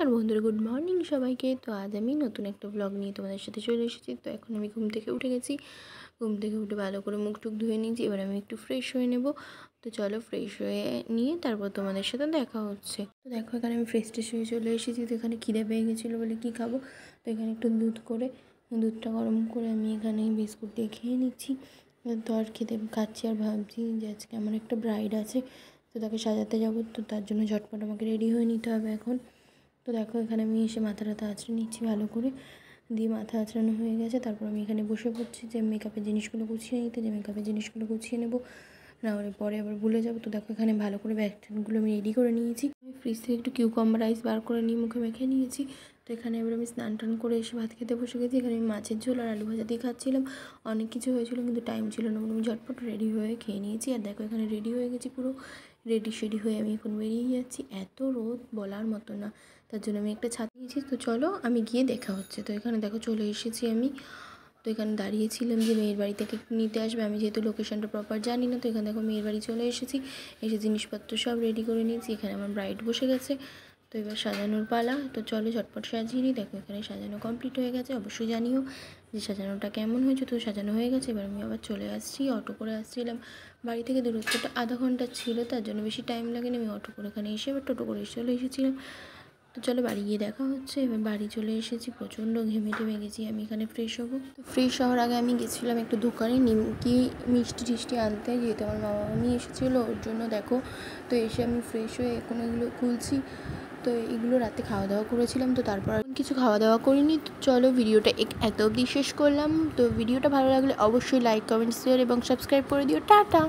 নমস্কার বন্ধুরা, good morning সবাইকে। তো আজ আমি নতুন একটা ব্লগ নিয়ে তোমাদের সাথে চলে এসেছি। তো এখন আমি ঘুম থেকে উঠে গেছি। ঘুম থেকে উঠে ভালো করে মুখ টুক ধুয়ে নিয়েছি। এবার আমি একটু ফ্রেশ হয়ে নেব। তো চলো ফ্রেশ হয়ে নিয়ে তারপর তোমাদের সাথে দেখা হচ্ছে। তো দেখো এখানে আমি ফ্রেশ ট্রেশ হয়ে চলে এসেছি। তো এখানে খিদে পেয়ে গেছিলো বলে কী খাবো, তো এখানে একটু দুধটা গরম করে আমি এখানে বিস্কুট দিয়ে খেয়ে নিচ্ছি। তো আর খাচ্ছি আর ভাবছি যে আজকে আমার একটা ব্রাইড আছে, তো তাকে সাজাতে যাবো। তো তার জন্য ঝটপট আমাকে রেডি হয়ে নিতে হবে এখন। তো দেখো এখানে আমি এসে মাথা আঁচড়ে নিচ্ছি ভালো করে, দিয়ে মাথা আঁচড়ানো হয়ে গেছে। তারপর আমি এখানে বসে পড়ছি যে মেকআপের জিনিসগুলো গুছিয়ে নিতে, যে মেকআপের জিনিসগুলো গুছিয়ে নেবো, না হলে পরে আবার ভুলে যাবো। তো দেখো এখানে ভালো করে ব্যাগগুলো আমি রেডি করে নিয়েছি। আমি ফ্রিজ থেকে একটু কিউকাম্বার রাইস বার করে নিয়ে মুখে মেখে নিয়েছি। তো এখানে এবার আমি স্নান টান করে এসে ভাত খেতে বসে গেছি। এখানে আমি মাছের ঝোল আর আলু ভাজা দিয়ে খাচ্ছিলাম। অনেক কিছু হয়েছিল কিন্তু টাইম ছিল না বলে আমি ঝটপট রেডি হয়ে খেয়ে নিয়েছি। আর দেখো এখানে রেডি হয়ে গেছি, পুরো রেডি হয়ে আমি এখন বেরিয়ে যাচ্ছি। এত রোদ বলার মতো না, তার জন্য আমি একটা ছাতা নিয়েছি। তো চলো আমি গিয়ে দেখা হচ্ছে। তো এখানে দেখো চলে এসেছি আমি। তো এখানে দাঁড়িয়েছিলাম যে মেয়ের বাড়ি থেকে নিতে আসবে, আমি যেহেতু লোকেশনটা প্রপার জানি না। তো এখানে দেখো মেয়ের বাড়ি চলে এসেছি, এসে জিনিসপত্র সব রেডি করে নিয়েছি। এখানে আমার ব্রাইড বসে গেছে। তো এবার সাজানোর পালা। তো চলো ঝটপট সাজিয়ে নিই। দেখো এখানে সাজানো কমপ্লিট হয়ে গেছে। অবশ্যই জানিও যে সাজানোটা কেমন হয়েছে। তো সাজানো হয়ে গেছে। এবার আমি আবার চলে আসছি, অটো করে আসছিলাম। বাড়ি থেকে দূরত্বটা আধা ঘন্টা ছিল, তার জন্য বেশি টাইম লাগেনি। আমি অটো করে এখানে এসে এবার টোটো করে চলে এসেছিলাম। তো চলো বাড়ি গিয়ে দেখা হচ্ছে। এবার বাড়ি চলে এসেছি, প্রচণ্ড ঘেমে টেমে গেছি। আমি এখানে ফ্রেশ হবো। তো ফ্রেশ হওয়ার আগে আমি গেছিলাম একটু দোকানে নিমকি মিষ্টি টিষ্টি আনতে, যেহেতু আমার মামা মামি এসেছিলো ওর জন্য। দেখো তো এসে আমি ফ্রেশ হয়ে এখন এগুলো খুলছি। তো এগুলো রাতে খাওয়া দাওয়া করেছিলাম, তো তারপর কিছু খাওয়া দাওয়া করিনি। তো চলো ভিডিওটা এত অবধি শেষ করলাম। তো ভিডিওটা ভালো লাগলে অবশ্যই লাইক, কমেন্ট, শেয়ার এবং সাবস্ক্রাইব করে দিও। টাটা।